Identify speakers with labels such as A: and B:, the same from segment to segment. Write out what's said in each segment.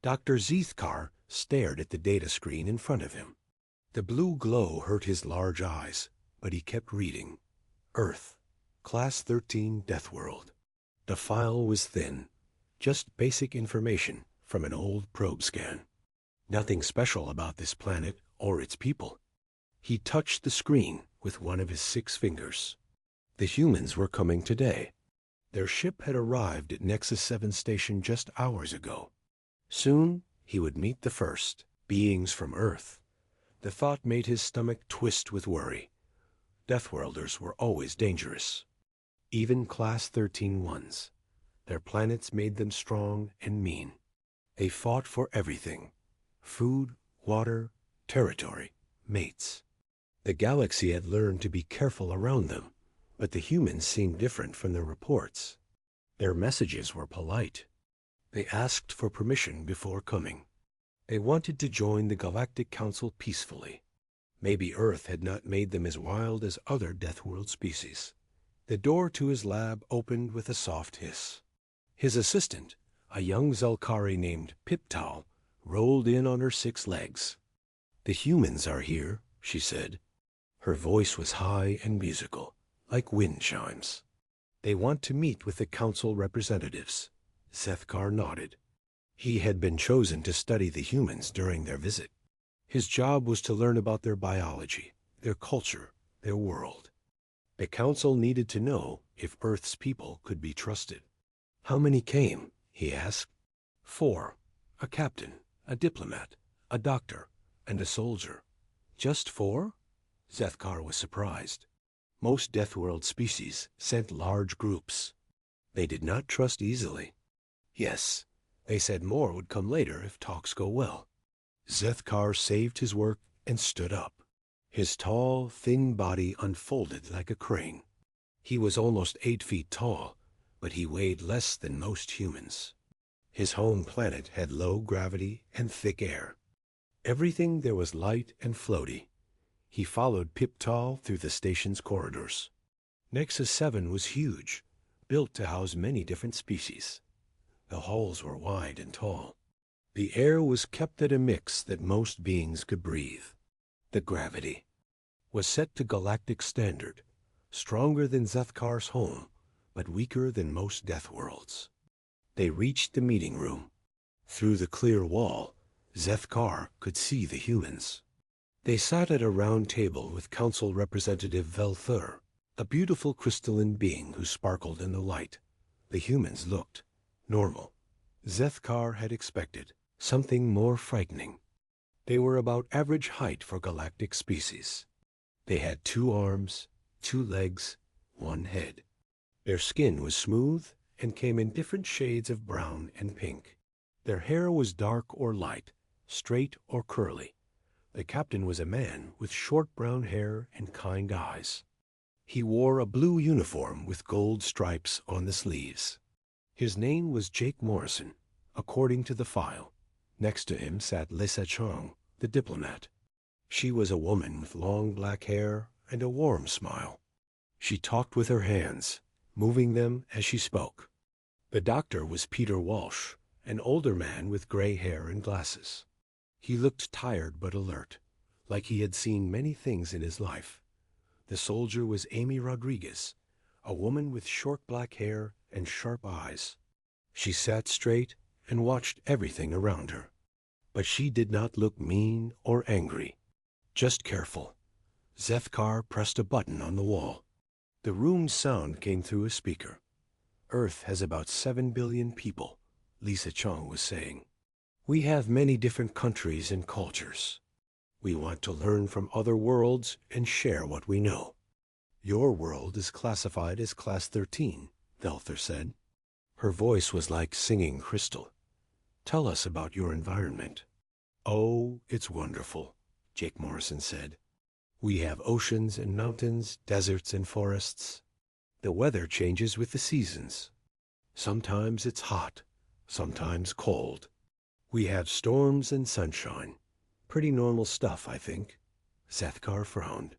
A: Dr. Zeethkar stared at the data screen in front of him. The blue glow hurt his large eyes, but he kept reading. Earth, Class 13 Deathworld. The file was thin, just basic information from an old probe scan. Nothing special about this planet or its people. He touched the screen with one of his 6 fingers. The humans were coming today. Their ship had arrived at Nexus 7 station just hours ago. Soon he would meet the first, beings from Earth. The thought made his stomach twist with worry. Deathworlders were always dangerous. Even Class 13 ones. Their planets made them strong and mean. They fought for everything. Food, water, territory, mates. The galaxy had learned to be careful around them, but the humans seemed different from their reports. Their messages were polite. They asked for permission before coming. They wanted to join the Galactic Council peacefully. Maybe Earth had not made them as wild as other Deathworld species. The door to his lab opened with a soft hiss. His assistant, a young Zelkari named Piptal, rolled in on her 6 legs. "The humans are here," she said. Her voice was high and musical, like wind chimes. "They want to meet with the council representatives." Zeethkar nodded. He had been chosen to study the humans during their visit. His job was to learn about their biology, their culture, their world. The council needed to know if Earth's people could be trusted. "How many came?" he asked. 4. A captain, a diplomat, a doctor, and a soldier. "Just 4? Zeethkar was surprised. Most Deathworld species sent large groups. They did not trust easily. Yes, they said more would come later if talks go well. Zeethkar saved his work and stood up. His tall, thin body unfolded like a crane. He was almost 8 feet tall, but he weighed less than most humans. His home planet had low gravity and thick air. Everything there was light and floaty. He followed Piptal through the station's corridors. Nexus 7 was huge, built to house many different species. The halls were wide and tall. The air was kept at a mix that most beings could breathe. The gravity was set to galactic standard, stronger than Zeethkar's home, but weaker than most Deathworlds. They reached the meeting room. Through the clear wall, Zeethkar could see the humans. They sat at a round table with Council Representative Velthur, a beautiful crystalline being who sparkled in the light. The humans looked normal. Zeethkar had expected something more frightening. They were about average height for galactic species. They had 2 arms, 2 legs, 1 head. Their skin was smooth and came in different shades of brown and pink. Their hair was dark or light, straight or curly. The captain was a man with short brown hair and kind eyes. He wore a blue uniform with gold stripes on the sleeves. His name was Jake Morrison, according to the file. Next to him sat Lisa Chong, the diplomat. She was a woman with long black hair and a warm smile. She talked with her hands, moving them as she spoke. The doctor was Peter Walsh, an older man with gray hair and glasses. He looked tired but alert, like he had seen many things in his life. The soldier was Amy Rodriguez, a woman with short black hair and sharp eyes. She sat straight and watched everything around her. But she did not look mean or angry, just careful. Zeethkar pressed a button on the wall. The room's sound came through a speaker. "Earth has about 7 billion people," Lisa Chong was saying. "We have many different countries and cultures. We want to learn from other worlds and share what we know. Your world is classified as Class 13, Velthur said. Her voice was like singing crystal. "Tell us about your environment." "Oh, it's wonderful," Jake Morrison said. "We have oceans and mountains, deserts and forests. The weather changes with the seasons. Sometimes it's hot, sometimes cold. We have storms and sunshine. Pretty normal stuff, I think." Zeethkar frowned.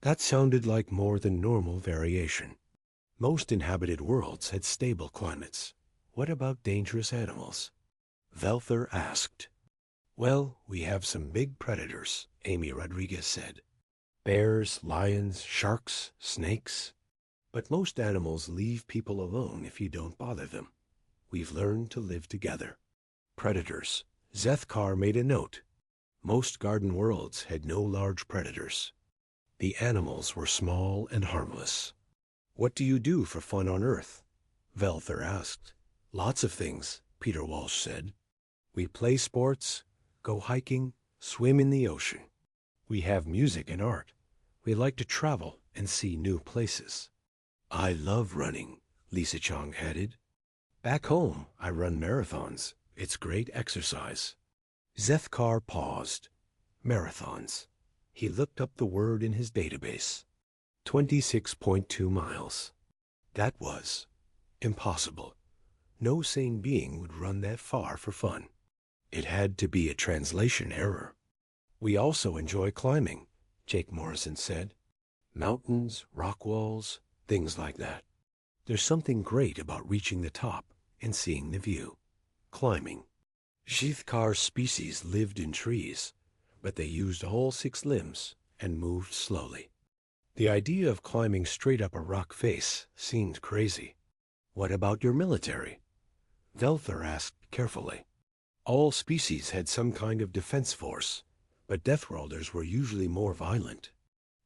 A: That sounded like more than normal variation. Most inhabited worlds had stable climates. What about dangerous animals? Velther asked. Well, we have some big predators, Amy Rodriguez said. Bears, lions, sharks, snakes. But most animals leave people alone if you don't bother them. We've learned to live together. Predators. Zethkar made a note. Most garden worlds had no large predators. The animals were small and harmless. What do you do for fun on Earth? Velther asked. Lots of things, Peter Walsh said. We play sports, go hiking, swim in the ocean. We have music and art. We like to travel and see new places. I love running, Lisa Chong added. Back home, I run marathons. It's great exercise. Zethkar paused. Marathons. He looked up the word in his database. 26.2 miles. That was impossible. No sane being would run that far for fun. It had to be a translation error. We also enjoy climbing, Jake Morrison said. Mountains, rock walls, things like that. There's something great about reaching the top and seeing the view. Climbing. Zethkar's species lived in trees, but they used all 6 limbs and moved slowly. The idea of climbing straight up a rock face seemed crazy. What about your military? Velther asked carefully. All species had some kind of defense force, but Deathworlders were usually more violent.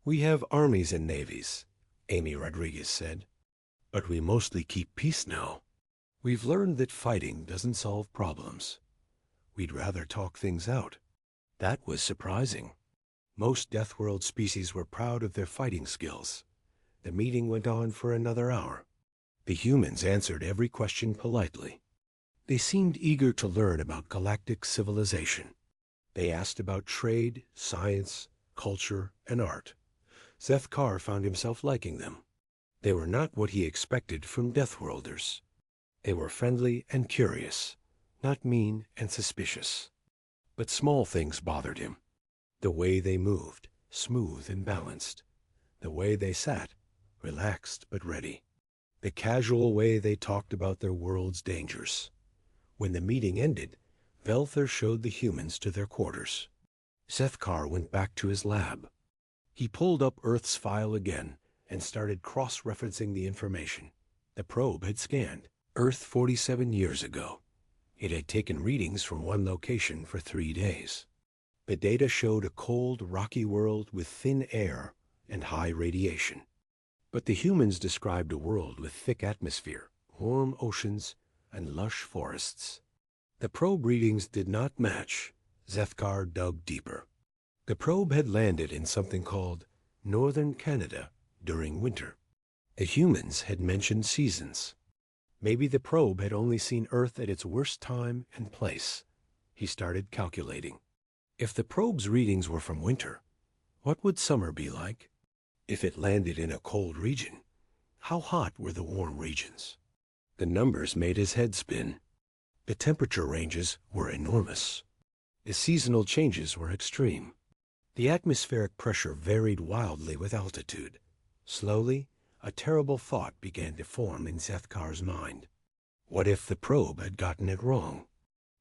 A: We have armies and navies, Amy Rodriguez said, but we mostly keep peace now. We've learned that fighting doesn't solve problems. We'd rather talk things out. That was surprising. Most Deathworld species were proud of their fighting skills. The meeting went on for another hour. The humans answered every question politely. They seemed eager to learn about galactic civilization. They asked about trade, science, culture, and art. Zethkar found himself liking them. They were not what he expected from Deathworlders. They were friendly and curious, not mean and suspicious. But small things bothered him. The way they moved, smooth and balanced. The way they sat, relaxed but ready. The casual way they talked about their world's dangers. When the meeting ended, Velther showed the humans to their quarters. Zethkar went back to his lab. He pulled up Earth's file again and started cross-referencing the information. The probe had scanned Earth 47 years ago. It had taken readings from one location for 3 days. The data showed a cold, rocky world with thin air and high radiation. But the humans described a world with thick atmosphere, warm oceans, and lush forests. The probe readings did not match. Zethkar dug deeper. The probe had landed in something called Northern Canada during winter. The humans had mentioned seasons. Maybe the probe had only seen Earth at its worst time and place. He started calculating. If the probe's readings were from winter, what would summer be like? If it landed in a cold region, how hot were the warm regions? The numbers made his head spin. The temperature ranges were enormous. The seasonal changes were extreme. The atmospheric pressure varied wildly with altitude. Slowly, a terrible thought began to form in Zethkar's mind. What if the probe had gotten it wrong?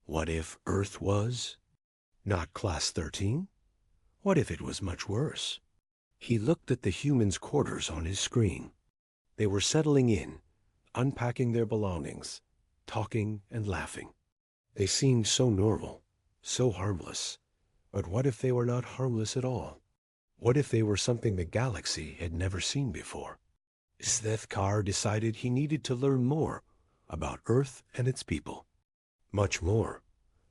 A: What if Earth was not Class 13? What if it was much worse? He looked at the humans' quarters on his screen. They were settling in, unpacking their belongings, talking and laughing. They seemed so normal, so harmless. But what if they were not harmless at all? What if they were something the galaxy had never seen before? Zethkar decided he needed to learn more about Earth and its people. Much more.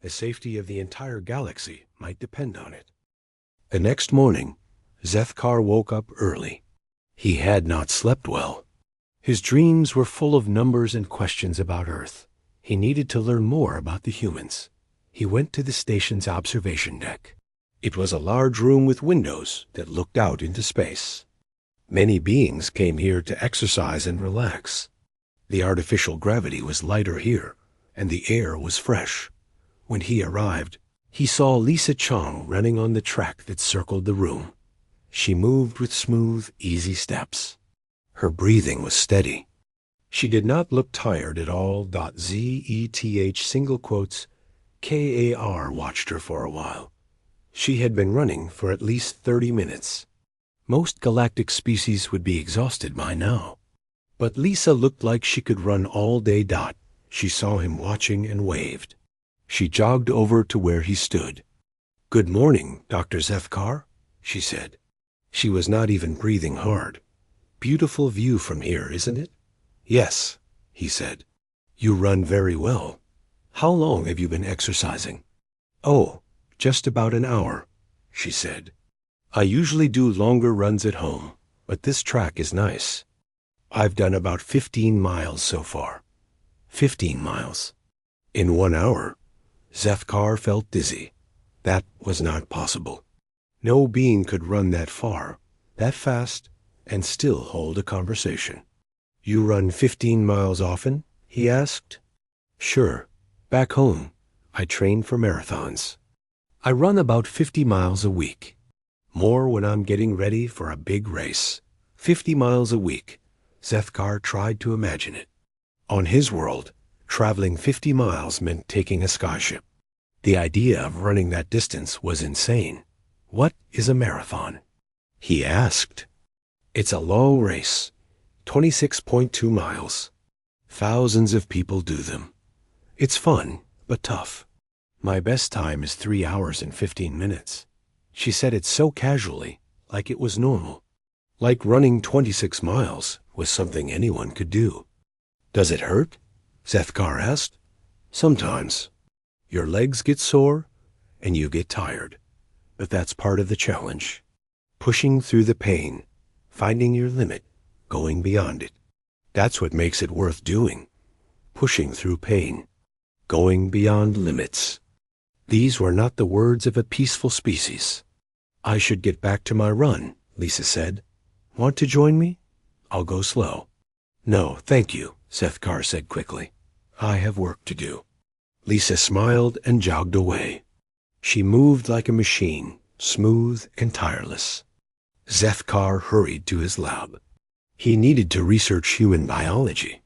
A: The safety of the entire galaxy might depend on it. The next morning, Zethkar woke up early. He had not slept well. His dreams were full of numbers and questions about Earth. He needed to learn more about the humans. He went to the station's observation deck. It was a large room with windows that looked out into space. Many beings came here to exercise and relax. The artificial gravity was lighter here, and the air was fresh. When he arrived, he saw Lisa Chong running on the track that circled the room. She moved with smooth, easy steps. Her breathing was steady. She did not look tired at all. ZETH single quotes KAR watched her for a while. She had been running for at least 30 minutes. Most galactic species would be exhausted by now. But Lisa looked like she could run all day. She saw him watching and waved. She jogged over to where he stood. "Good morning, Dr. Zefkar," she said. She was not even breathing hard. "Beautiful view from here, isn't it?" "Yes," he said. "You run very well. How long have you been exercising?" "Oh, just about an hour," she said. "I usually do longer runs at home, but this track is nice. I've done about 15 miles so far." 15 miles. In 1 hour. Zefkar felt dizzy. That was not possible. No being could run that far, that fast, and still hold a conversation. "You run 15 miles often?" he asked. "Sure. Back home, I train for marathons. I run about 50 miles a week. More when I'm getting ready for a big race. 50 miles a week." Zefkar tried to imagine it. On his world, traveling 50 miles meant taking a skyship. The idea of running that distance was insane. "What is a marathon?" he asked. "It's a long race, 26.2 miles. Thousands of people do them. It's fun, but tough. My best time is 3 hours and 15 minutes. She said it so casually, like it was normal. Like running 26 miles was something anyone could do. "Does it hurt?" Zefkar asked. "Sometimes. Your legs get sore, and you get tired. But that's part of the challenge. Pushing through the pain, finding your limit, going beyond it. That's what makes it worth doing. Pushing through pain, going beyond limits." These were not the words of a peaceful species. "I should get back to my run," Lisa said. "Want to join me? I'll go slow." "No, thank you," Zefkar said quickly. "I have work to do." Lisa smiled and jogged away. She moved like a machine, smooth and tireless. Zefkar hurried to his lab. He needed to research human biology.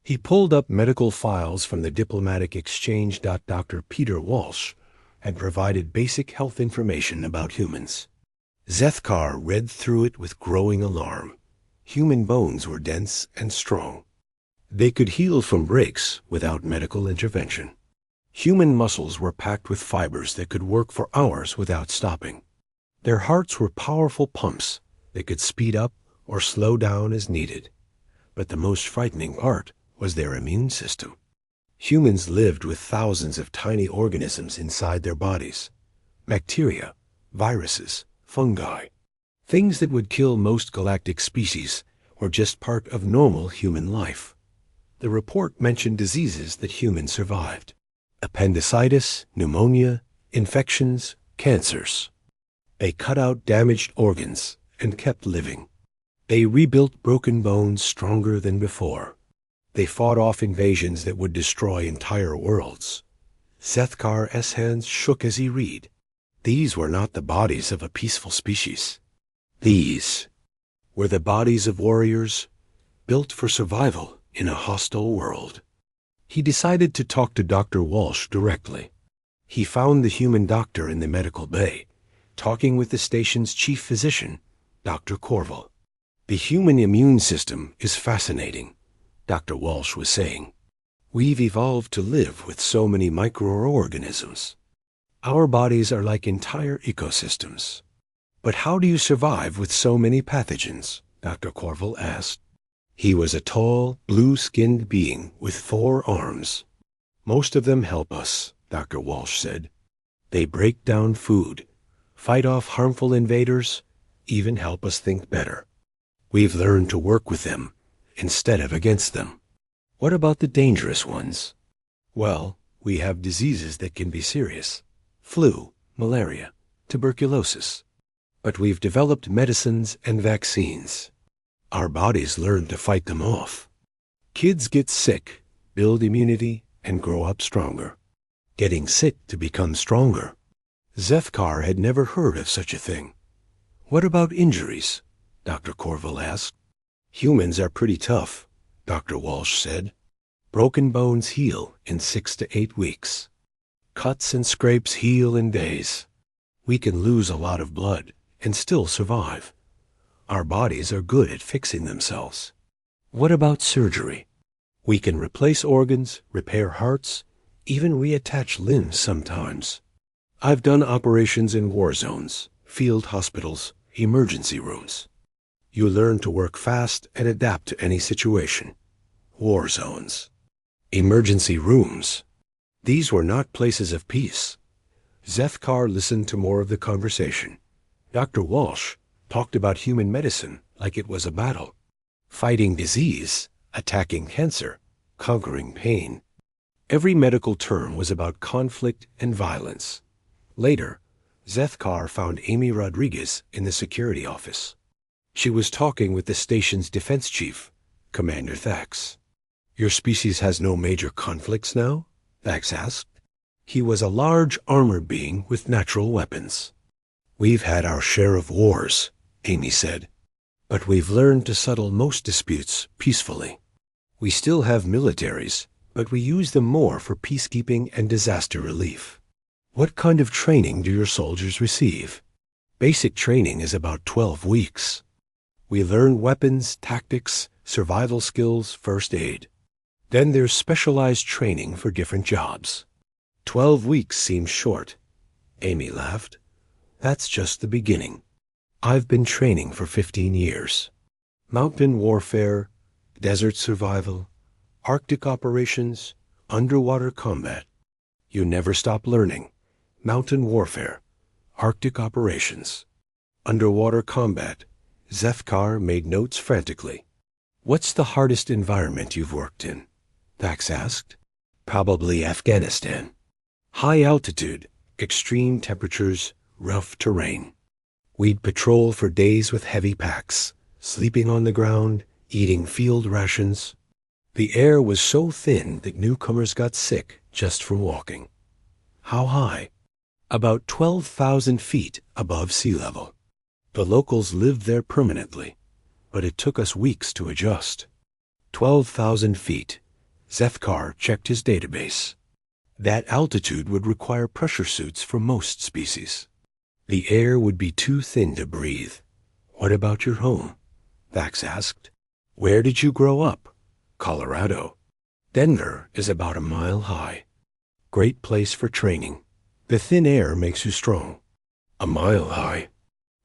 A: He pulled up medical files from the diplomatic exchange. Dr. Peter Walsh had provided basic health information about humans. Zefkar read through it with growing alarm. Human bones were dense and strong. They could heal from breaks without medical intervention. Human muscles were packed with fibers that could work for hours without stopping. Their hearts were powerful pumps that could speed up or slow down as needed. But the most frightening part was their immune system. Humans lived with thousands of tiny organisms inside their bodies. Bacteria, viruses, fungi. Things that would kill most galactic species were just part of normal human life. The report mentioned diseases that humans survived: appendicitis, pneumonia, infections, cancers. They cut out damaged organs and kept living. They rebuilt broken bones stronger than before. They fought off invasions that would destroy entire worlds. Zefkar's hands shook as he read. These were not the bodies of a peaceful species. These were the bodies of warriors built for survival in a hostile world. He decided to talk to Dr. Walsh directly. He found the human doctor in the medical bay, talking with the station's chief physician, Dr. Corval. "The human immune system is fascinating," Dr. Walsh was saying. "We've evolved to live with so many microorganisms. Our bodies are like entire ecosystems. But how do you survive with so many pathogens?" Dr. Corval asked. He was a tall, blue-skinned being with 4 arms. "Most of them help us," Dr. Walsh said. "They break down food, fight off harmful invaders, even help us think better. We've learned to work with them instead of against them." "What about the dangerous ones?" "Well, we have diseases that can be serious. Flu, malaria, tuberculosis. But we've developed medicines and vaccines. Our bodies learn to fight them off. Kids get sick, build immunity, and grow up stronger. Getting sick to become stronger." Zefkar had never heard of such a thing. "What about injuries?" Dr. Corval asked. "Humans are pretty tough," Dr. Walsh said. "Broken bones heal in 6 to 8 weeks. Cuts and scrapes heal in days. We can lose a lot of blood and still survive. Our bodies are good at fixing themselves. What about surgery? We can replace organs, repair hearts, even reattach limbs sometimes. I've done operations in war zones, field hospitals, emergency rooms. You learn to work fast and adapt to any situation. War zones. Emergency rooms. These were not places of peace. Zethkar listened to more of the conversation. Dr. Walsh talked about human medicine like it was a battle. Fighting disease, attacking cancer, conquering pain. Every medical term was about conflict and violence. Later, Zethkar found Amy Rodriguez in the security office. She was talking with the station's defense chief, Commander Thax. "Your species has no major conflicts now?" Thax asked. He was a large armored being with natural weapons. "We've had our share of wars," Amy said, "but we've learned to settle most disputes peacefully. We still have militaries, but we use them more for peacekeeping and disaster relief." "What kind of training do your soldiers receive?" "Basic training is about 12 weeks. We learn weapons, tactics, survival skills, first aid. Then there's specialized training for different jobs." 12 weeks seems short. Amy laughed. "That's just the beginning. I've been training for 15 years. Mountain warfare, desert survival, Arctic operations, underwater combat. You never stop learning. Mountain warfare, Arctic operations, underwater combat." Zethkar made notes frantically. "What's the hardest environment you've worked in?" Thax asked. "Probably Afghanistan. High altitude, extreme temperatures, rough terrain. We'd patrol for days with heavy packs, sleeping on the ground, eating field rations. The air was so thin that newcomers got sick just from walking." "How high?" "About 12,000 feet above sea level. The locals lived there permanently, but it took us weeks to adjust." 12,000 feet. Zethkar checked his database. That altitude would require pressure suits for most species. The air would be too thin to breathe. "What about your home?" Thax asked. "Where did you grow up?" "Colorado. Denver is about a mile high. Great place for training. The thin air makes you strong. A mile high.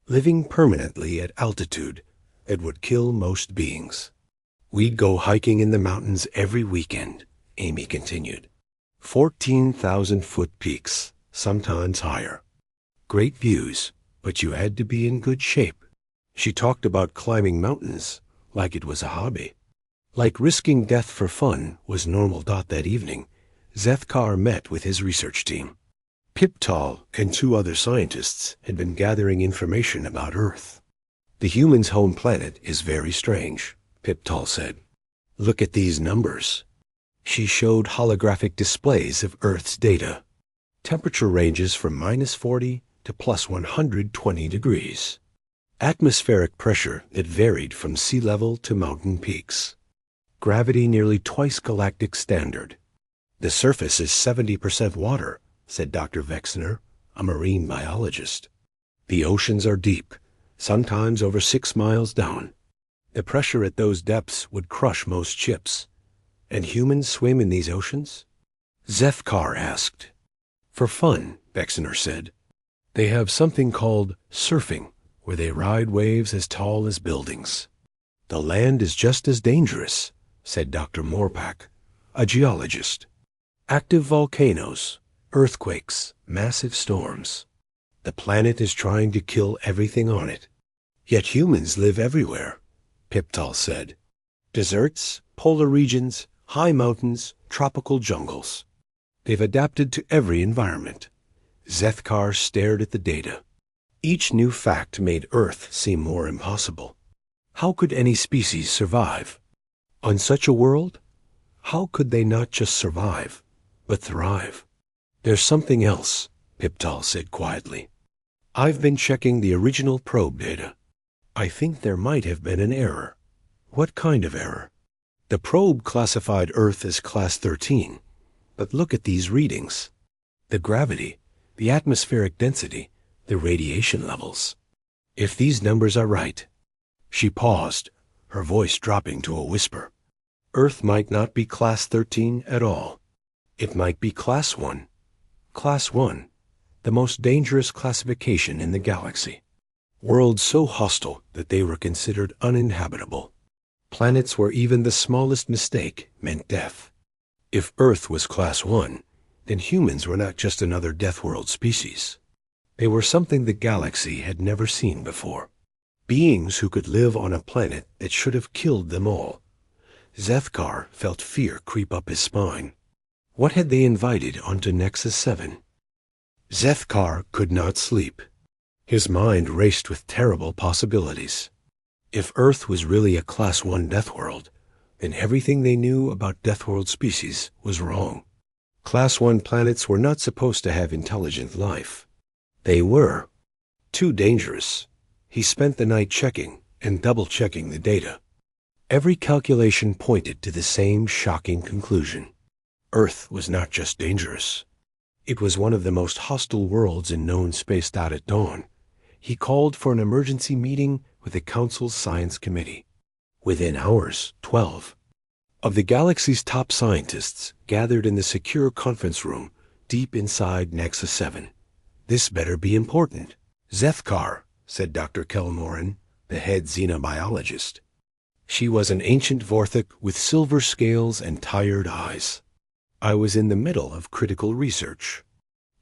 A: Living permanently at altitude, it would kill most beings." "We'd go hiking in the mountains every weekend," Amy continued. 14,000-foot peaks, sometimes higher. Great views, but you had to be in good shape. She talked about climbing mountains like it was a hobby. Like risking death for fun was normal. That evening, Zethkar met with his research team. Piptal and 2 other scientists had been gathering information about Earth. "The humans' home planet is very strange," Piptal said. "Look at these numbers." She showed holographic displays of Earth's data. Temperature ranges from -40 to +120 degrees. Atmospheric pressure that varied from sea level to mountain peaks. Gravity nearly twice galactic standard. "The surface is 70% water," said Dr. Vexner, a marine biologist. "The oceans are deep, sometimes over 6 miles down. The pressure at those depths would crush most ships. And humans swim in these oceans?" Zethkar asked. "For fun," Vexner said. "They have something called surfing, where they ride waves as tall as buildings." "The land is just as dangerous," said Dr. Morpak, a geologist. "Active volcanoes, earthquakes, massive storms. The planet is trying to kill everything on it. Yet humans live everywhere," Piptal said. "Deserts, polar regions, high mountains, tropical jungles. They've adapted to every environment." Zethkar stared at the data. Each new fact made Earth seem more impossible. How could any species survive? On such a world, how could they not just survive, but thrive? "There's something else," Piptal said quietly. "I've been checking the original probe data. I think there might have been an error." "What kind of error?" "The probe classified Earth as Class 13, but look at these readings. The gravity, the atmospheric density, the radiation levels. If these numbers are right. She paused, her voice dropping to a whisper. Earth might not be Class 13 at all. It might be Class 1. Class 1, the most dangerous classification in the galaxy. Worlds so hostile that they were considered uninhabitable. Planets where even the smallest mistake meant death. If Earth was Class 1, then humans were not just another Deathworld species. They were something the galaxy had never seen before. Beings who could live on a planet that should have killed them all. Zethkar felt fear creep up his spine. What had they invited onto Nexus 7? Zethkar could not sleep. His mind raced with terrible possibilities. If Earth was really a Class 1 Deathworld, then everything they knew about Deathworld species was wrong. Class 1 planets were not supposed to have intelligent life. They were too dangerous. He spent the night checking and double-checking the data. Every calculation pointed to the same shocking conclusion. Earth was not just dangerous. It was one of the most hostile worlds in known space. At dawn, he called for an emergency meeting with the Council's Science Committee. Within hours, 12 of the galaxy's top scientists gathered in the secure conference room deep inside Nexus 7. This better be important. Zethkar, said Dr. Kelmoran, the head xenobiologist. She was an ancient Vorthik with silver scales and tired eyes. I was in the middle of critical research.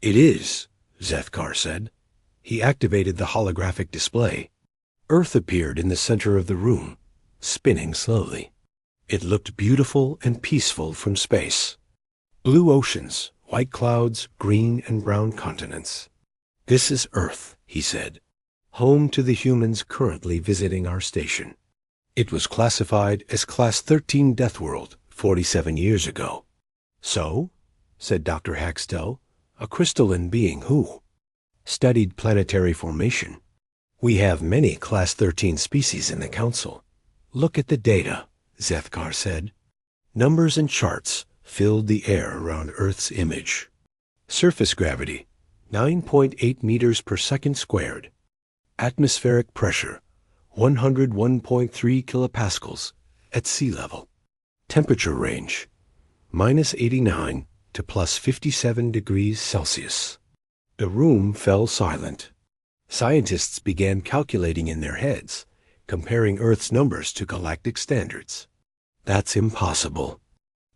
A: It is, Zethkar said. He activated the holographic display. Earth appeared in the center of the room, spinning slowly. It looked beautiful and peaceful from space. Blue oceans, white clouds, green and brown continents. This is Earth, he said, home to the humans currently visiting our station. It was classified as Class 13 Deathworld 47 years ago. So, said Dr. Haxtell, a crystalline being who studied planetary formation. We have many Class 13 species in the Council. Look at the data, Zethkar said. Numbers and charts filled the air around Earth's image. Surface gravity, 9.8 meters per second squared. Atmospheric pressure, 101.3 kilopascals at sea level. Temperature range, -89 to +57 degrees Celsius. The room fell silent. Scientists began calculating in their heads, comparing Earth's numbers to galactic standards. That's impossible,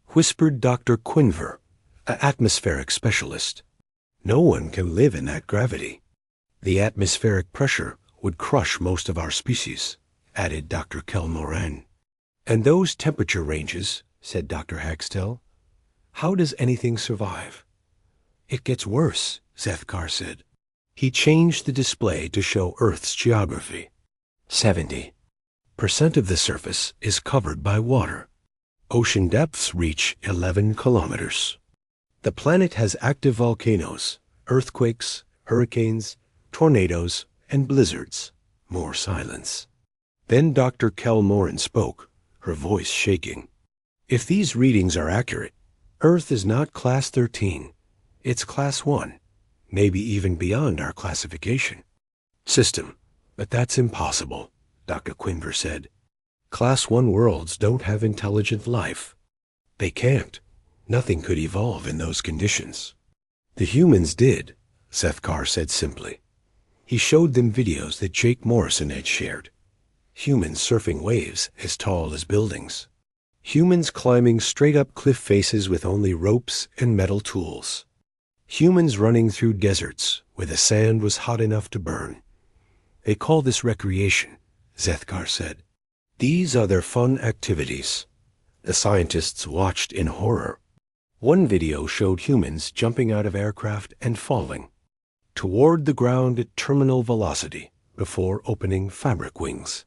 A: whispered Dr. Quinver, an atmospheric specialist. No one can live in that gravity. The atmospheric pressure would crush most of our species, added Dr. Kelmoran. And those temperature ranges, said Dr. Haxtell. How does anything survive? It gets worse, Zethkar said. He changed the display to show Earth's geography. 70% of the surface is covered by water. Ocean depths reach 11 kilometers. The planet has active volcanoes, earthquakes, hurricanes, tornadoes, and blizzards. More silence. Then Dr. Kelmoran spoke, her voice shaking. If these readings are accurate, Earth is not Class 13. It's Class 1, maybe even beyond our classification system. But that's impossible, Dr. Quinver said. Class 1 worlds don't have intelligent life. They can't. Nothing could evolve in those conditions. The humans did, Zethkar said simply. He showed them videos that Jake Morrison had shared. Humans surfing waves as tall as buildings. Humans climbing straight up cliff faces with only ropes and metal tools. Humans running through deserts where the sand was hot enough to burn. They call this recreation, Zethkar said. These are their fun activities. The scientists watched in horror. One video showed humans jumping out of aircraft and falling toward the ground at terminal velocity before opening fabric wings.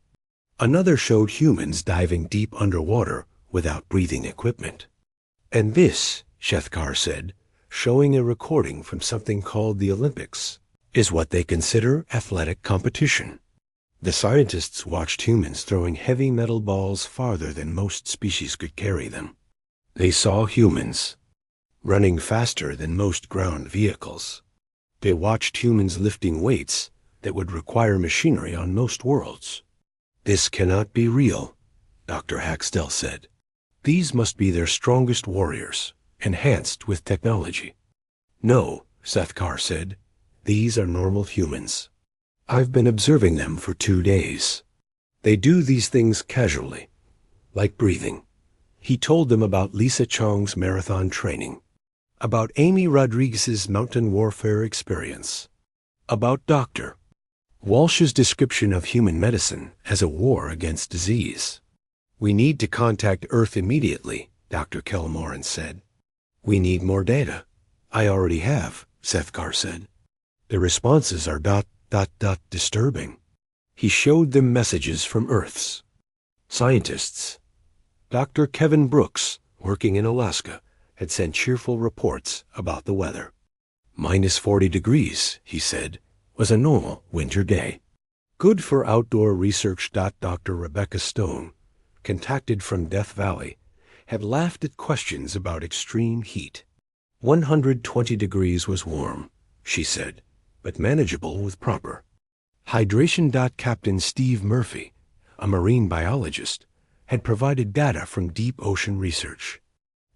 A: Another showed humans diving deep underwater without breathing equipment. And this, Zethkar said, showing a recording from something called the Olympics, is what they consider athletic competition. The scientists watched humans throwing heavy metal balls farther than most species could carry them. They saw humans running faster than most ground vehicles. They watched humans lifting weights that would require machinery on most worlds. "This cannot be real," Dr. Haxtell said. "These must be their strongest warriors, enhanced with technology." "No," Sethkar said. "These are normal humans. I've been observing them for 2 days. They do these things casually, like breathing." He told them about Lisa Chong's marathon training, about Amy Rodriguez's mountain warfare experience, about Dr. Walsh's description of human medicine as a war against disease. "We need to contact Earth immediately," Dr. Kelmoran said. "We need more data." "I already have," Sethkar said. "The responses are disturbing." He showed them messages from Earth's scientists. Dr. Kevin Brooks, working in Alaska, had sent cheerful reports about the weather. -40 degrees, he said, was a normal winter day. Good for outdoor research. Dr. Rebecca Stone, contacted from Death Valley, had laughed at questions about extreme heat. 120 degrees was warm, she said, but manageable with proper hydration. Captain Steve Murphy, a marine biologist, had provided data from deep ocean research.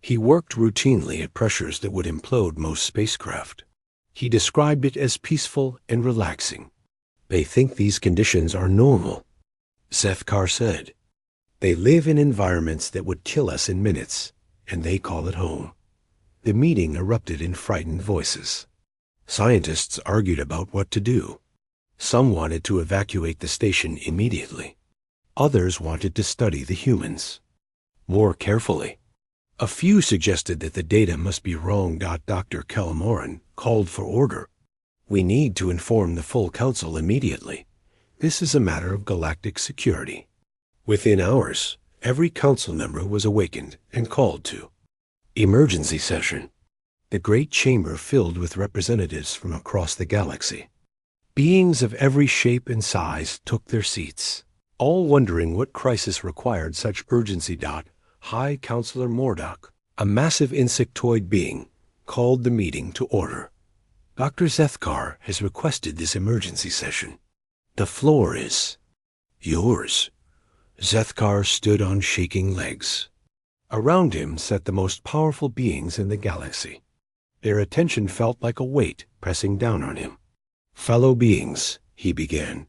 A: He worked routinely at pressures that would implode most spacecraft. He described it as peaceful and relaxing. "They think these conditions are normal," Sethkar said. "They live in environments that would kill us in minutes, and they call it home." The meeting erupted in frightened voices. Scientists argued about what to do. Some wanted to evacuate the station immediately. Others wanted to study the humans more carefully. A few suggested that the data must be wrong. Dr. Kelmoran called for order. "We need to inform the full council immediately. This is a matter of galactic security." Within hours, every council member was awakened and called to emergency session. The great chamber filled with representatives from across the galaxy. Beings of every shape and size took their seats, all wondering what crisis required such urgency. High Counselor Mordock, a massive insectoid being, called the meeting to order. "Dr. Sethkar has requested this emergency session. The floor is yours." Sethkar stood on shaking legs. Around him sat the most powerful beings in the galaxy. Their attention felt like a weight pressing down on him. "Fellow beings," he began,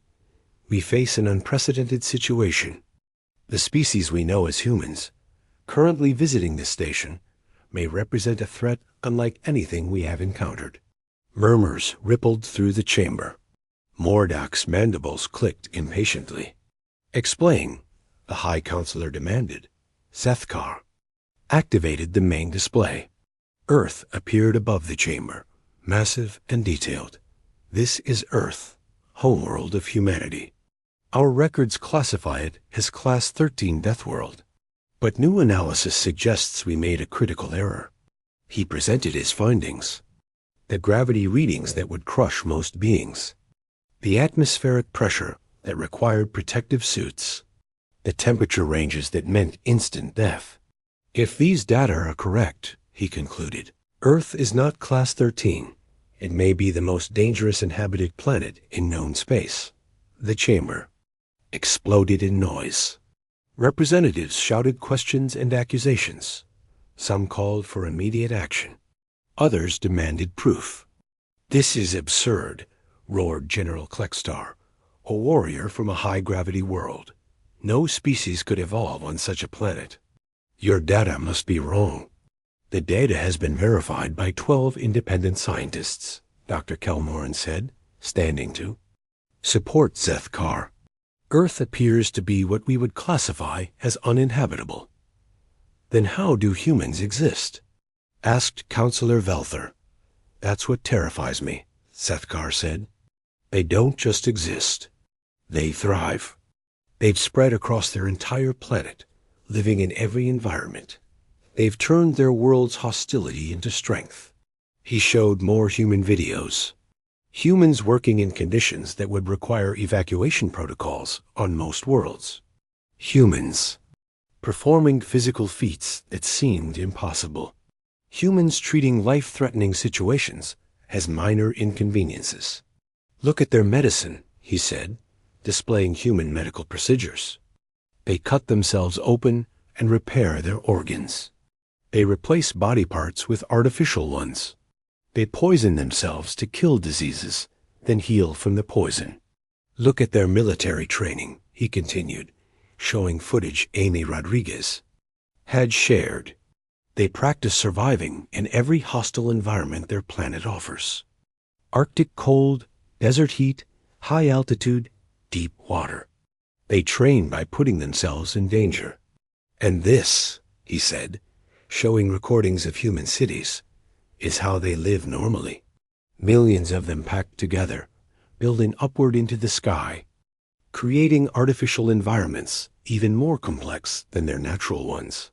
A: "we face an unprecedented situation. The species we know as humans, currently visiting this station, may represent a threat unlike anything we have encountered." Murmurs rippled through the chamber. Mordock's mandibles clicked impatiently. "Explain," the High Counselor demanded. Sethkar activated the main display. Earth appeared above the chamber, massive and detailed. "This is Earth, homeworld of humanity. Our records classify it as Class 13 Deathworld. But new analysis suggests we made a critical error." He presented his findings. The gravity readings that would crush most beings. The atmospheric pressure that required protective suits. The temperature ranges that meant instant death. "If these data are correct," he concluded, "Earth is not Class 13. It may be the most dangerous inhabited planet in known space." The chamber exploded in noise. Representatives shouted questions and accusations. Some called for immediate action. Others demanded proof. "This is absurd," roared General Kleckstar, a warrior from a high-gravity world. "No species could evolve on such a planet. Your data must be wrong." "The data has been verified by 12 independent scientists," Dr. Kelmoran said, standing to support Sethkar. "Earth appears to be what we would classify as uninhabitable." "Then how do humans exist?" asked Counselor Velther. "That's what terrifies me," Sethkar said. "They don't just exist. They thrive. They've spread across their entire planet, living in every environment. They've turned their world's hostility into strength." He showed more human videos. Humans working in conditions that would require evacuation protocols on most worlds. Humans performing physical feats that seemed impossible. Humans treating life-threatening situations as minor inconveniences. Look at their medicine, he said, displaying human medical procedures. They cut themselves open and repair their organs. They replace body parts with artificial ones. They poison themselves to kill diseases, then heal from the poison. Look at their military training, he continued, showing footage Amy Rodriguez had shared. They practice surviving in every hostile environment their planet offers. Arctic cold, desert heat, high altitude, deep water. They train by putting themselves in danger. And this, he said, showing recordings of human cities, is how they live normally. Millions of them packed together, building upward into the sky, creating artificial environments even more complex than their natural ones.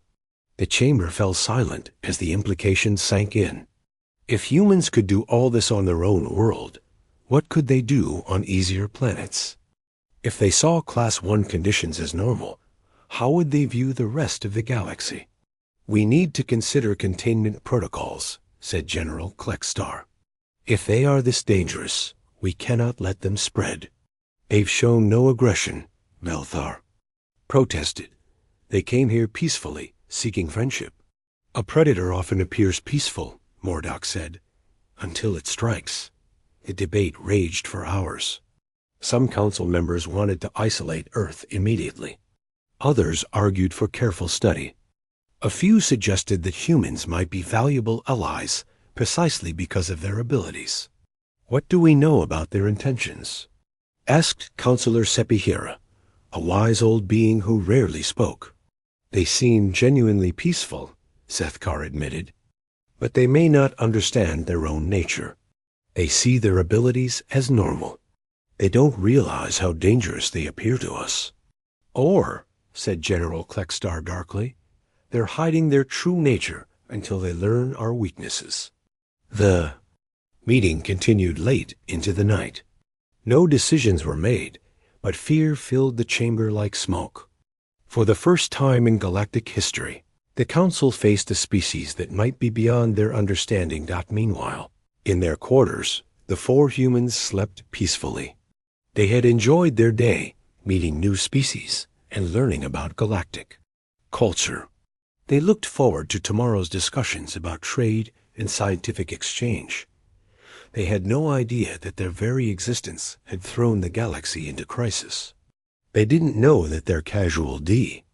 A: The chamber fell silent as the implications sank in. If humans could do all this on their own world, what could they do on easier planets? If they saw Class 1 conditions as normal, how would they view the rest of the galaxy? We need to consider containment protocols, said General Kleckstar. If they are this dangerous, we cannot let them spread. They've shown no aggression, Melthar protested. They came here peacefully, seeking friendship. A predator often appears peaceful, Mordok said, until it strikes. The debate raged for hours. Some council members wanted to isolate Earth immediately. Others argued for careful study. A few suggested that humans might be valuable allies precisely because of their abilities. What do we know about their intentions? Asked Councillor Sepihira, a wise old being who rarely spoke. They seem genuinely peaceful, Sethkar admitted, but they may not understand their own nature. They see their abilities as normal. They don't realize how dangerous they appear to us. Or, said General Kleckstar darkly, they're hiding their true nature until they learn our weaknesses. The meeting continued late into the night. No decisions were made, but fear filled the chamber like smoke. For the first time in galactic history, the Council faced a species that might be beyond their understanding. Meanwhile, in their quarters, the 4 humans slept peacefully. They had enjoyed their day, meeting new species and learning about galactic culture. They looked forward to tomorrow's discussions about trade and scientific exchange. They had no idea that their very existence had thrown the galaxy into crisis. They didn't know that their casual D.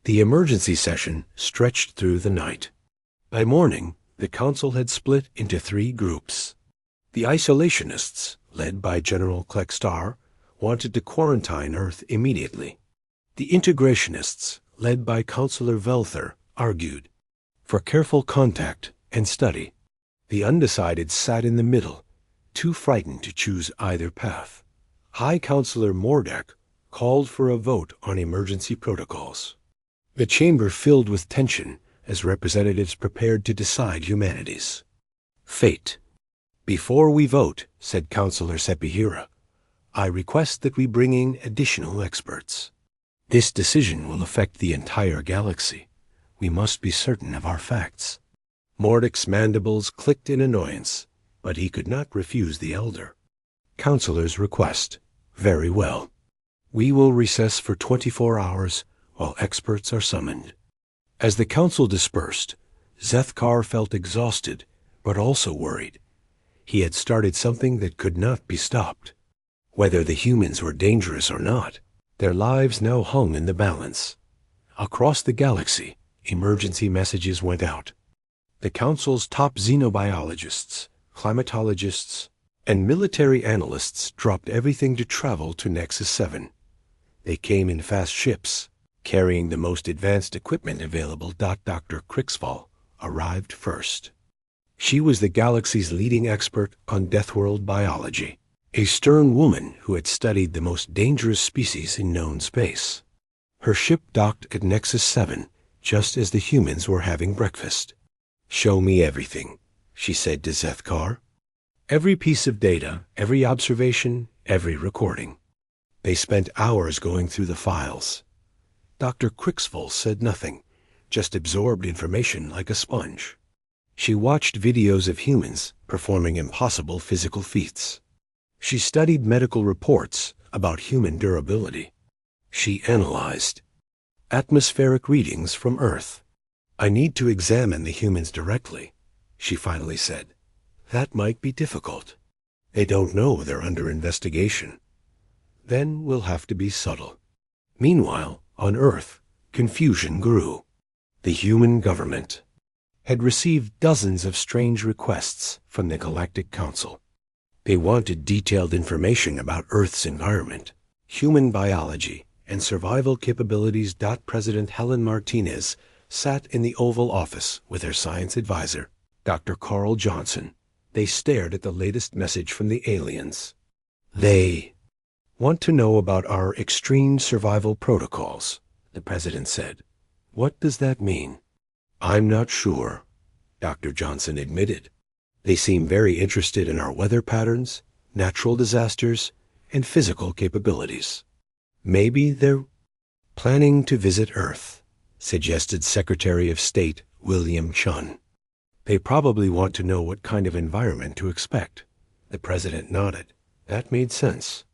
A: The emergency session stretched through the night. By morning, the Council had split into 3 groups. The isolationists, led by General Kleckstar, wanted to quarantine Earth immediately. The integrationists, led by Councillor Velther, argued for careful contact and study. The undecided sat in the middle, too frightened to choose either path. High Councillor Mordek called for a vote on emergency protocols. The chamber filled with tension as representatives prepared to decide humanity's fate. Before we vote, said Councillor Sepihira, I request that we bring in additional experts. This decision will affect the entire galaxy. We must be certain of our facts. Mordek's mandibles clicked in annoyance, but he could not refuse the elder. Councillor's request. Very well. We will recess for 24 hours while experts are summoned. As the council dispersed, Zethkar felt exhausted, but also worried. He had started something that could not be stopped. Whether the humans were dangerous or not, their lives now hung in the balance. Across the galaxy, emergency messages went out. The Council's top xenobiologists, climatologists, and military analysts dropped everything to travel to Nexus 7. They came in fast ships, carrying the most advanced equipment available. Dr. Crixfall arrived first. She was the galaxy's leading expert on Deathworld biology, a stern woman who had studied the most dangerous species in known space. Her ship docked at Nexus 7 just as the humans were having breakfast. Show me everything, she said to Zethkar. Every piece of data, every observation, every recording. They spent hours going through the files. Dr. Crixfall said nothing, just absorbed information like a sponge. She watched videos of humans performing impossible physical feats. She studied medical reports about human durability. She analyzed atmospheric readings from Earth. "I need to examine the humans directly," she finally said. "That might be difficult. They don't know they're under investigation. Then we'll have to be subtle." Meanwhile, on Earth, confusion grew. The human government had received dozens of strange requests from the Galactic Council. They wanted detailed information about Earth's environment, human biology, and survival capabilities. President Helen Martinez sat in the Oval Office with her science advisor, Dr. Carl Johnson. They stared at the latest message from the aliens. "They want to know about our extreme survival protocols," the president said. "What does that mean?" "I'm not sure," Dr. Johnson admitted. "They seem very interested in our weather patterns, natural disasters, and physical capabilities. Maybe they're planning to visit Earth," suggested Secretary of State William Chun. "They probably want to know what kind of environment to expect." The president nodded. That made sense.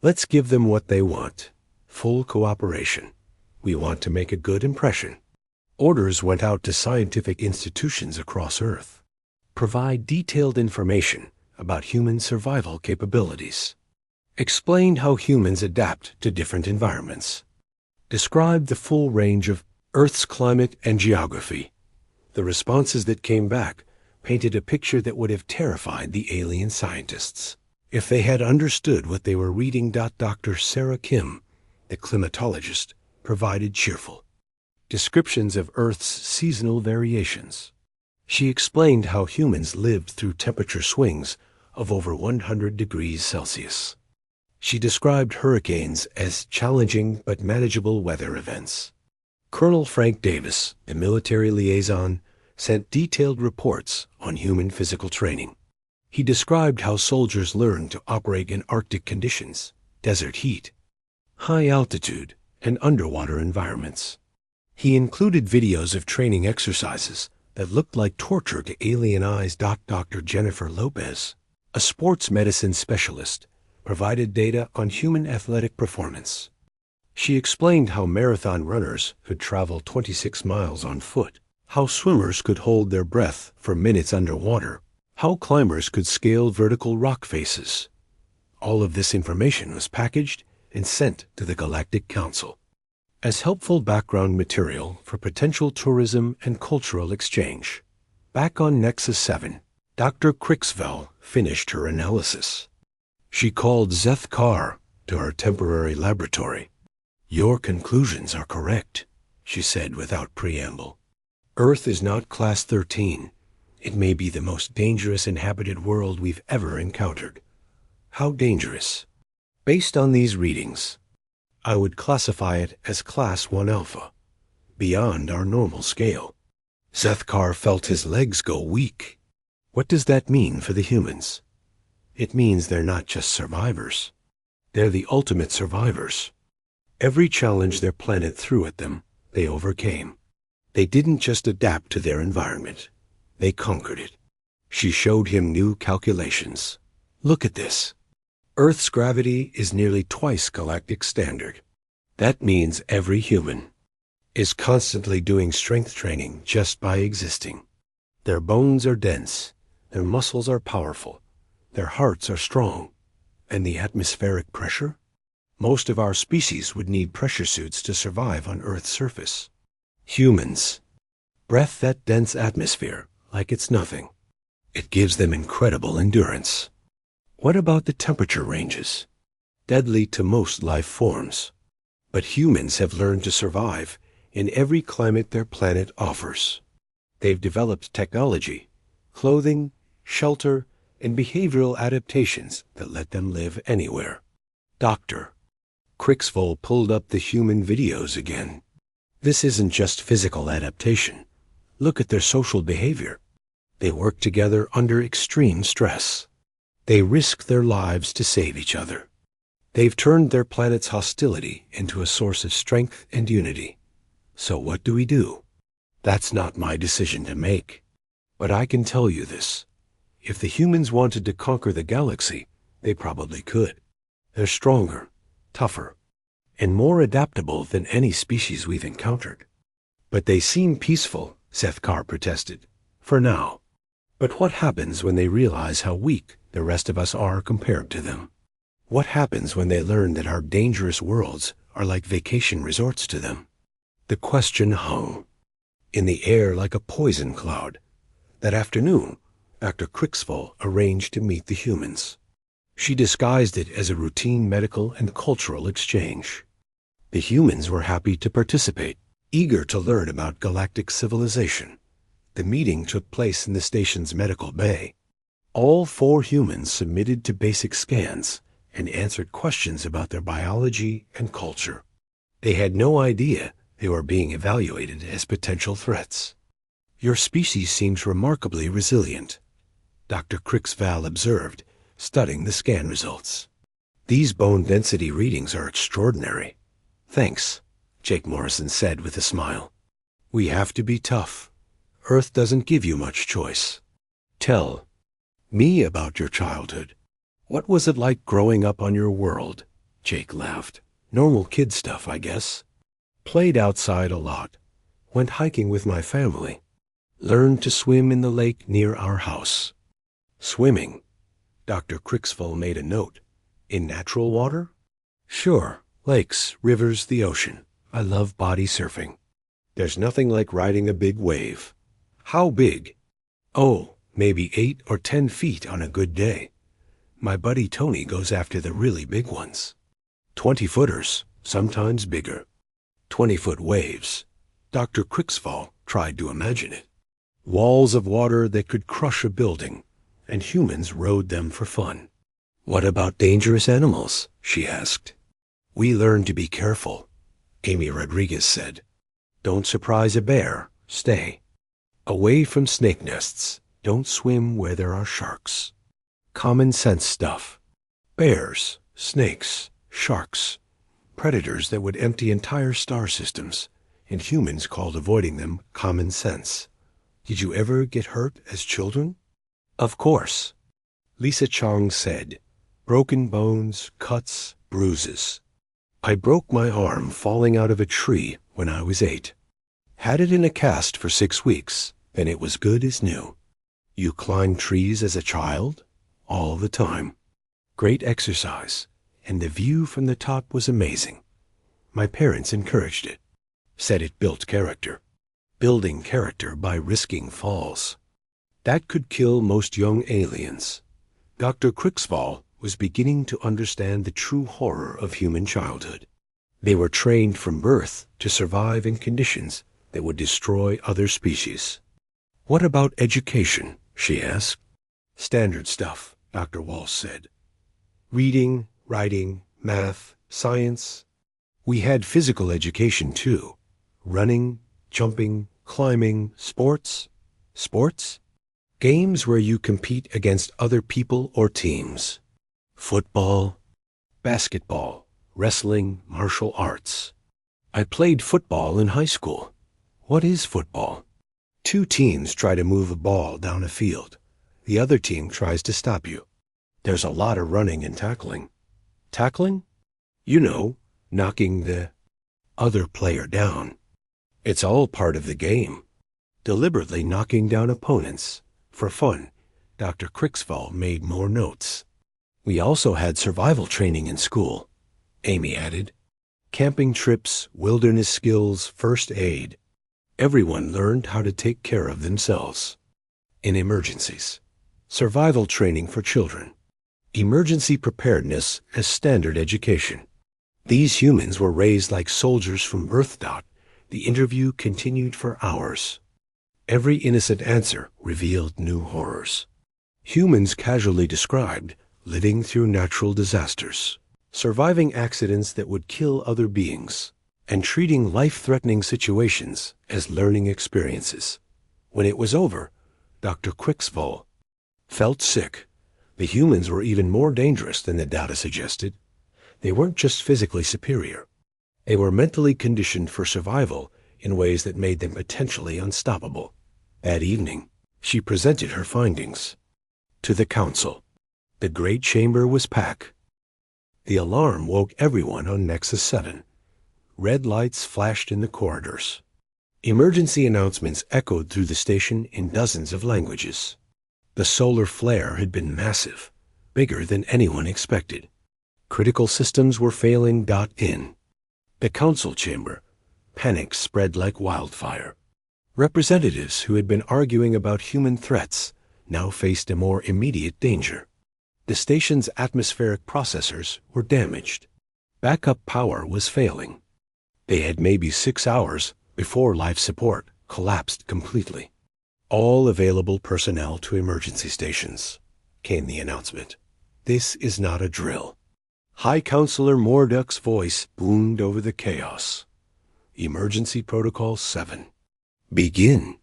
A: "Let's give them what they want. Full cooperation. We want to make a good impression." Orders went out to scientific institutions across Earth. Provide detailed information about human survival capabilities. Explain how humans adapt to different environments. Describe the full range of Earth's climate and geography. The responses that came back painted a picture that would have terrified the alien scientists if they had understood what they were reading. Dr. Sarah Kim, the climatologist, provided cheerful descriptions of Earth's seasonal variations. She explained how humans lived through temperature swings of over 100 degrees Celsius. She described hurricanes as challenging but manageable weather events. Colonel Frank Davis, the military liaison, sent detailed reports on human physical training. He described how soldiers learned to operate in Arctic conditions, desert heat, high altitude, and underwater environments. He included videos of training exercises that looked like torture to alien eyes. Dr. Jennifer Lopez, a sports medicine specialist, provided data on human athletic performance. She explained how marathon runners could travel 26 miles on foot, how swimmers could hold their breath for minutes underwater, how climbers could scale vertical rock faces. All of this information was packaged and sent to the Galactic Council as helpful background material for potential tourism and cultural exchange. Back on Nexus 7, Dr. Crixville finished her analysis. She called Zeth Carr to her temporary laboratory. "Your conclusions are correct," she said without preamble. "Earth is not Class 13. It may be the most dangerous inhabited world we've ever encountered." "How dangerous?" "Based on these readings, I would classify it as Class 1 Alpha, beyond our normal scale." Zethkar felt his legs go weak. "What does that mean for the humans?" "It means they're not just survivors. They're the ultimate survivors. Every challenge their planet threw at them, they overcame. They didn't just adapt to their environment. They conquered it." She showed him new calculations. "Look at this. Earth's gravity is nearly twice galactic standard. That means every human is constantly doing strength training just by existing. Their bones are dense, their muscles are powerful, their hearts are strong. And the atmospheric pressure? Most of our species would need pressure suits to survive on Earth's surface. Humans breathe that dense atmosphere like it's nothing. It gives them incredible endurance." "What about the temperature ranges?" "Deadly to most life forms. But humans have learned to survive in every climate their planet offers. They've developed technology, clothing, shelter, and behavioral adaptations that let them live anywhere." Dr. Crixville pulled up the human videos again. "This isn't just physical adaptation. Look at their social behavior. They work together under extreme stress. They risk their lives to save each other. They've turned their planet's hostility into a source of strength and unity. So what do we do?" "That's not my decision to make." But I can tell you this. If the humans wanted to conquer the galaxy, they probably could. They're stronger, tougher, and more adaptable than any species we've encountered. But they seem peaceful, Sethkar protested. For now. But what happens when they realize how weak the rest of us are compared to them? What happens when they learn that our dangerous worlds are like vacation resorts to them? The question hung in the air like a poison cloud. That afternoon, Dr. Crixfall arranged to meet the humans. She disguised it as a routine medical and cultural exchange. The humans were happy to participate, eager to learn about galactic civilization. The meeting took place in the station's medical bay. All 4 humans submitted to basic scans and answered questions about their biology and culture. They had no idea they were being evaluated as potential threats. Your species seems remarkably resilient, Dr. Crixval observed, studying the scan results. These bone density readings are extraordinary. Thanks, Jake Morrison said with a smile. We have to be tough. Earth doesn't give you much choice. Tell me about your childhood. What was it like growing up on your world? Jake laughed. Normal kid stuff, I guess. Played outside a lot. Went hiking with my family. Learned to swim in the lake near our house. Swimming? Dr. Crixfall made a note. In natural water? Sure. Lakes, rivers, the ocean. I love body surfing. There's nothing like riding a big wave. How big? Oh, maybe 8 or 10 feet on a good day. My buddy Tony goes after the really big ones. 20-footers, sometimes bigger. 20-foot waves. Dr. Crixfall tried to imagine it. Walls of water that could crush a building, and humans rode them for fun. What about dangerous animals? She asked. We learned to be careful, Amy Rodriguez said. Don't surprise a bear. Stay away from snake nests. Don't swim where there are sharks. Common sense stuff. Bears, snakes, sharks. Predators that would empty entire star systems, and humans called avoiding them common sense. Did you ever get hurt as children? Of course. Lisa Chong said. Broken bones, cuts, bruises. I broke my arm falling out of a tree when I was 8. Had it in a cast for 6 weeks, then it was good as new. You climbed trees as a child? All the time. Great exercise, and the view from the top was amazing. My parents encouraged it. Said it built character. Building character by risking falls. That could kill most young aliens. Dr. Crixfall was beginning to understand the true horror of human childhood. They were trained from birth to survive in conditions that would destroy other species. What about education? She asked. Standard stuff, Dr. Walsh said. Reading, writing, math, science. We had physical education too. Running, jumping, climbing, sports. Sports? Games where you compete against other people or teams. Football, basketball, wrestling, martial arts. I played football in high school. What is football? 2 teams try to move a ball down a field. The other team tries to stop you. There's a lot of running and tackling. Tackling? You know, knocking the other player down. It's all part of the game. Deliberately knocking down opponents. For fun, Dr. Crixfall made more notes. We also had survival training in school, Amy added. Camping trips, wilderness skills, first aid. Everyone learned how to take care of themselves. In emergencies. Survival training for children. Emergency preparedness as standard education. These humans were raised like soldiers from birth. The interview continued for hours. Every innocent answer revealed new horrors. Humans casually described living through natural disasters, surviving accidents that would kill other beings, and treating life-threatening situations as learning experiences. When it was over, Dr. Crixfall felt sick. The humans were even more dangerous than the data suggested. They weren't just physically superior. They were mentally conditioned for survival in ways that made them potentially unstoppable. That evening, She presented her findings to the council. The great chamber was packed. The alarm woke everyone on Nexus 7. Red lights flashed in the corridors. Emergency announcements echoed through the station in dozens of languages. The solar flare had been massive, bigger than anyone expected. Critical systems were failing. In the council chamber, panic spread like wildfire. Representatives who had been arguing about human threats now faced a more immediate danger. The station's atmospheric processors were damaged. Backup power was failing. They had maybe 6 hours before life support collapsed completely. All available personnel to emergency stations, came the announcement. This is not a drill. High Counselor Morduk's voice boomed over the chaos. Emergency Protocol 7. Begin.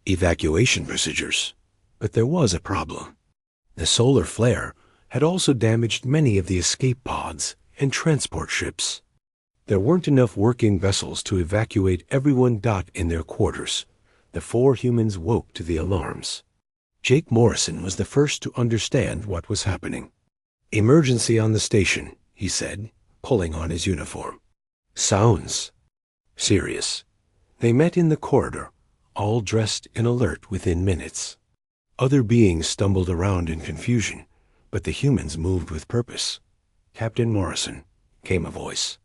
A: Evacuation procedures. But there was a problem. The solar flare had also damaged many of the escape pods and transport ships. There weren't enough working vessels to evacuate everyone. In their quarters, the 4 humans woke to the alarms. Jake Morrison was the first to understand what was happening. Emergency on the station, he said, pulling on his uniform. Sounds serious. They met in the corridor, all dressed and alert within minutes. Other beings stumbled around in confusion, but the humans moved with purpose. Captain Morrison, came a voice.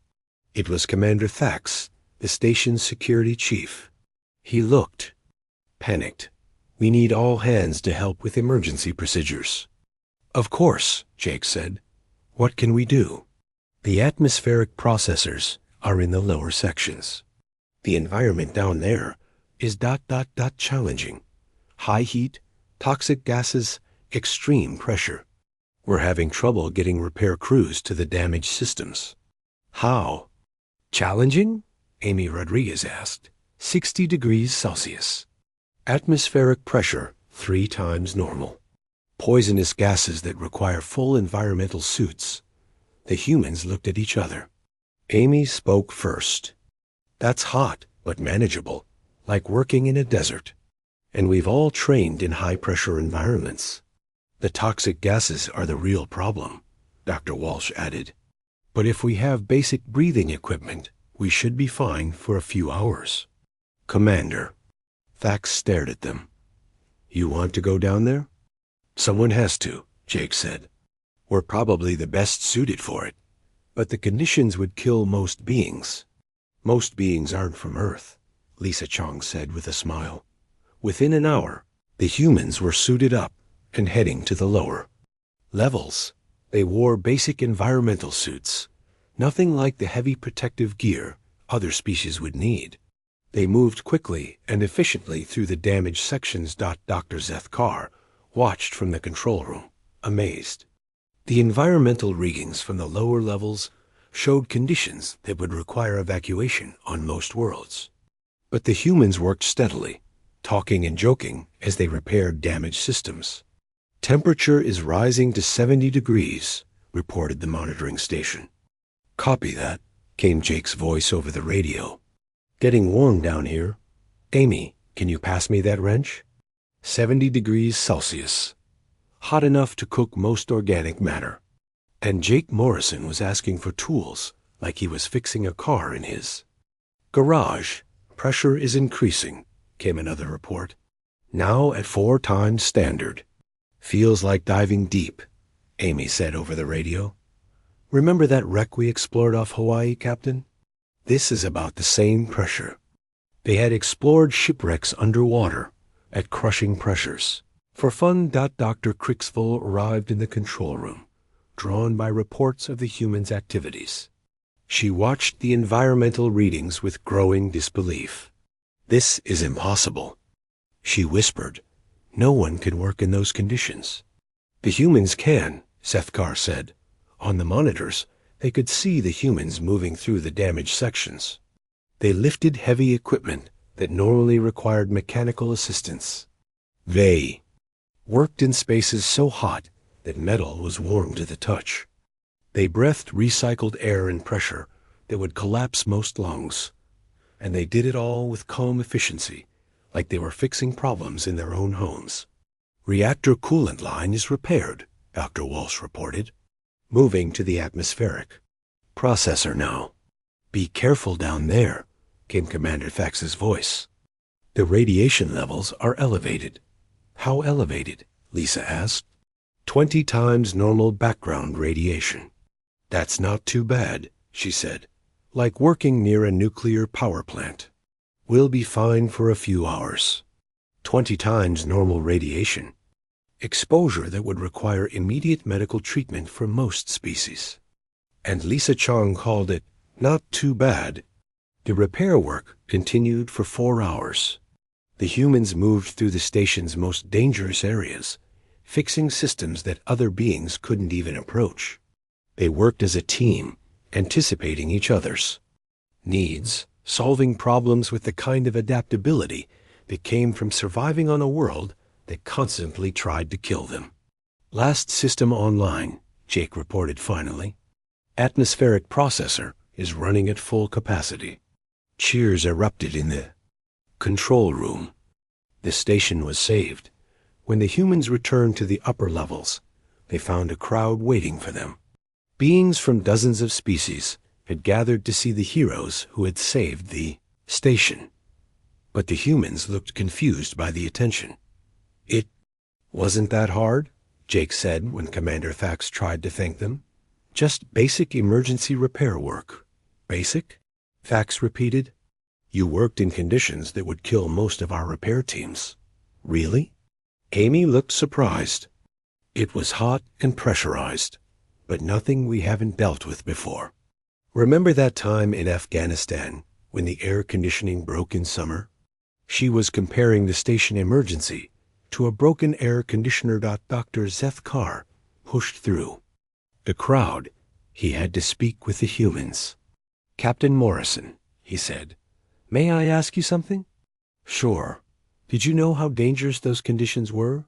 A: It was Commander Thax, the station's security chief. He looked panicked. We need all hands to help with emergency procedures. Of course, Jake said. What can we do? The atmospheric processors are in the lower sections. The environment down there is challenging. High heat, toxic gases, extreme pressure. We're having trouble getting repair crews to the damaged systems. How? Challenging? Amy Rodriguez asked. 60 degrees Celsius. Atmospheric pressure 3 times normal. Poisonous gases that require full environmental suits. The humans looked at each other. Amy spoke first. That's hot, but manageable, like working in a desert. And we've all trained in high-pressure environments. The toxic gases are the real problem, Dr. Walsh added. But if we have basic breathing equipment, we should be fine for a few hours. Commander. Thax stared at them. You want to go down there? Someone has to, Jake said. We're probably the best suited for it. But the conditions would kill most beings. Most beings aren't from Earth, Lisa Chong said with a smile. Within an hour, the humans were suited up and heading to the lower levels. They wore basic environmental suits, nothing like the heavy protective gear other species would need. They moved quickly and efficiently through the damaged sections. Dr. Zeth Carr watched from the control room, amazed. The environmental readings from the lower levels showed conditions that would require evacuation on most worlds. But the humans worked steadily, talking and joking as they repaired damaged systems. Temperature is rising to 70 degrees, reported the monitoring station. Copy that, came Jake's voice over the radio. Getting warm down here. Amy, can you pass me that wrench? 70 degrees Celsius. Hot enough to cook most organic matter. And Jake Morrison was asking for tools like he was fixing a car in his garage. Pressure is increasing, came another report. Now at 4 times standard. Feels like diving deep, Amy said over the radio. Remember that wreck we explored off Hawaii, Captain? This is about the same pressure. They had explored shipwrecks underwater at crushing pressures. For fun, Dr. Crixville arrived in the control room, drawn by reports of the humans' activities. She watched the environmental readings with growing disbelief. This is impossible, she whispered. No one can work in those conditions. The humans can, Sethkar said. On the monitors, they could see the humans moving through the damaged sections. They lifted heavy equipment that normally required mechanical assistance. They worked in spaces so hot that metal was warm to the touch. They breathed recycled air and pressure that would collapse most lungs. And they did it all with calm efficiency, like they were fixing problems in their own homes. "Reactor coolant line is repaired," Dr. Walsh reported. "Moving to the atmospheric processor now." "Be careful down there," came Commander Fax's voice. "The radiation levels are elevated." "How elevated?" Lisa asked. 20 times normal background radiation." "That's not too bad," she said. "Like working near a nuclear power plant. We'll be fine for a few hours." 20 times normal radiation. Exposure that would require immediate medical treatment for most species. And Lisa Chong called it not too bad. The repair work continued for 4 hours. The humans moved through the station's most dangerous areas, fixing systems that other beings couldn't even approach. They worked as a team, anticipating each other's needs, solving problems with the kind of adaptability that came from surviving on a world that constantly tried to kill them. "Last system online," Jake reported finally. "Atmospheric processor is running at full capacity." Cheers erupted in the control room. The station was saved. When the humans returned to the upper levels, they found a crowd waiting for them. Beings from dozens of species had gathered to see the heroes who had saved the station. But the humans looked confused by the attention. "It wasn't that hard," Jake said when Commander Fax tried to thank them. "Just basic emergency repair work." "Basic?" Fax repeated. "You worked in conditions that would kill most of our repair teams." "Really?" Amy looked surprised. "It was hot and pressurized, but nothing we haven't dealt with before. Remember that time in Afghanistan when the air conditioning broke in summer?" She was comparing the station emergency to a broken air conditioner. Dr. Zethkar pushed through the crowd. He had to speak with the humans. "Captain Morrison," he said, "may I ask you something?" "Sure." "Did you know how dangerous those conditions were?"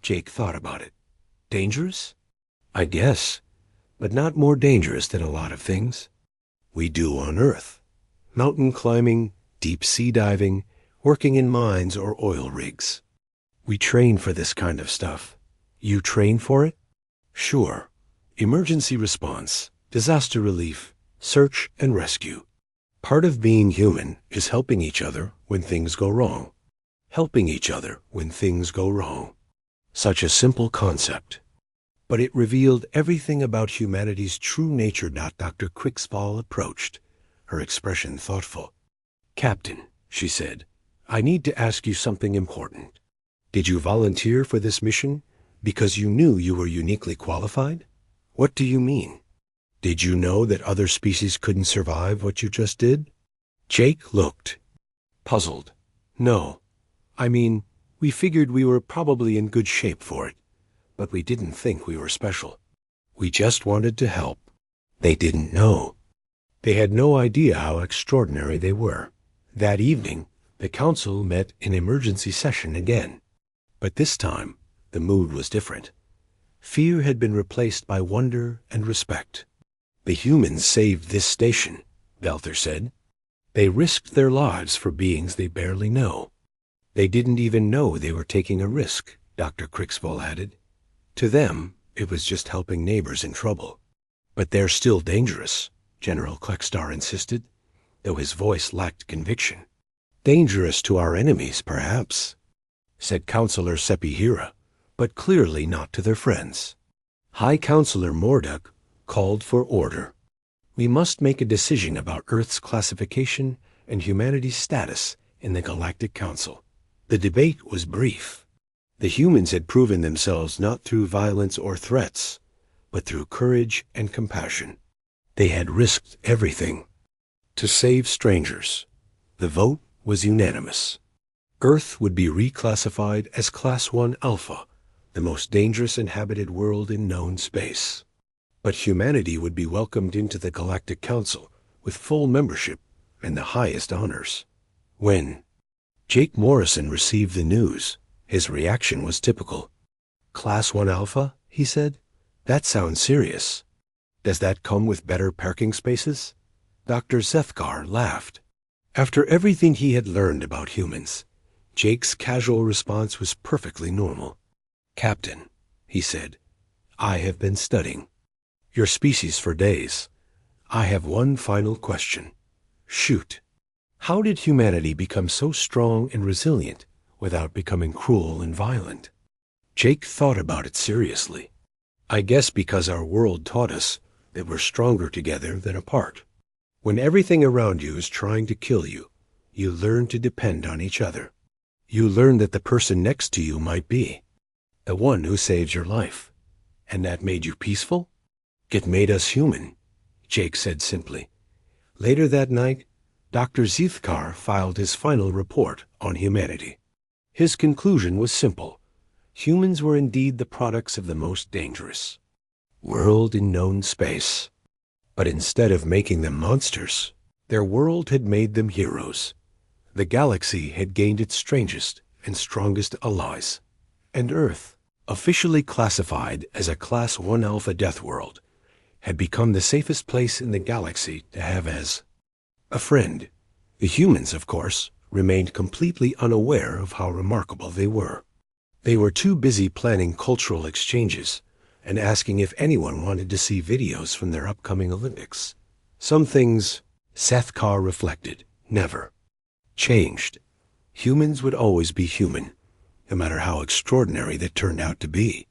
A: Jake thought about it. "Dangerous?" "I guess, but not more dangerous than a lot of things we do on Earth. Mountain climbing, deep sea diving, working in mines or oil rigs. We train for this kind of stuff." "You train for it?" "Sure. Emergency response, disaster relief, search and rescue. Part of being human is helping each other when things go wrong. Helping each other when things go wrong." Such a simple concept. But it revealed everything about humanity's true nature. Dr. Quicksfall approached, her expression thoughtful. "Captain," she said, "I need to ask you something important. Did you volunteer for this mission because you knew you were uniquely qualified?" "What do you mean?" "Did you know that other species couldn't survive what you just did?" Jake looked puzzled. "No. I mean, we figured we were probably in good shape for it, but we didn't think we were special. We just wanted to help." They didn't know. They had no idea how extraordinary they were. That evening, the council met in emergency session again. But this time, the mood was different. Fear had been replaced by wonder and respect. "The humans saved this station," Belther said. "They risked their lives for beings they barely know." "They didn't even know they were taking a risk," Dr. Cricksville added. "To them, it was just helping neighbors in trouble." "But they're still dangerous," General Kleckstar insisted, though his voice lacked conviction. "Dangerous to our enemies, perhaps," said Counselor Sepihira, "but clearly not to their friends." High Counselor Morduk called for order. "We must make a decision about Earth's classification and humanity's status in the Galactic Council." The debate was brief. The humans had proven themselves not through violence or threats, but through courage and compassion. They had risked everything to save strangers. The vote was unanimous. Earth would be reclassified as Class 1 Alpha, the most dangerous inhabited world in known space. But humanity would be welcomed into the Galactic Council with full membership and the highest honors. When Jake Morrison received the news, his reaction was typical. "Class 1 Alpha," he said. "That sounds serious. Does that come with better parking spaces?" Dr. Zethkar laughed. After everything he had learned about humans, Jake's casual response was perfectly normal. "Captain," he said, "I have been studying your species for days. I have one final question. Shoot. How did humanity become so strong and resilient without becoming cruel and violent?" Jake thought about it seriously. "I guess because our world taught us that we're stronger together than apart. When everything around you is trying to kill you, you learn to depend on each other. You learn that the person next to you might be the one who saves your life. And that made you peaceful? It made us human," Jake said simply. Later that night, Dr. Zithkar filed his final report on humanity. His conclusion was simple. Humans were indeed the products of the most dangerous world in known space. But instead of making them monsters, their world had made them heroes. The galaxy had gained its strangest and strongest allies. And Earth, officially classified as a Class 1 Alpha Death World, had become the safest place in the galaxy to have as a friend. The humans, of course, remained completely unaware of how remarkable they were. They were too busy planning cultural exchanges and asking if anyone wanted to see videos from their upcoming Olympics. Some things, Seth Carr reflected, never changed. Humans would always be human, no matter how extraordinary they turned out to be.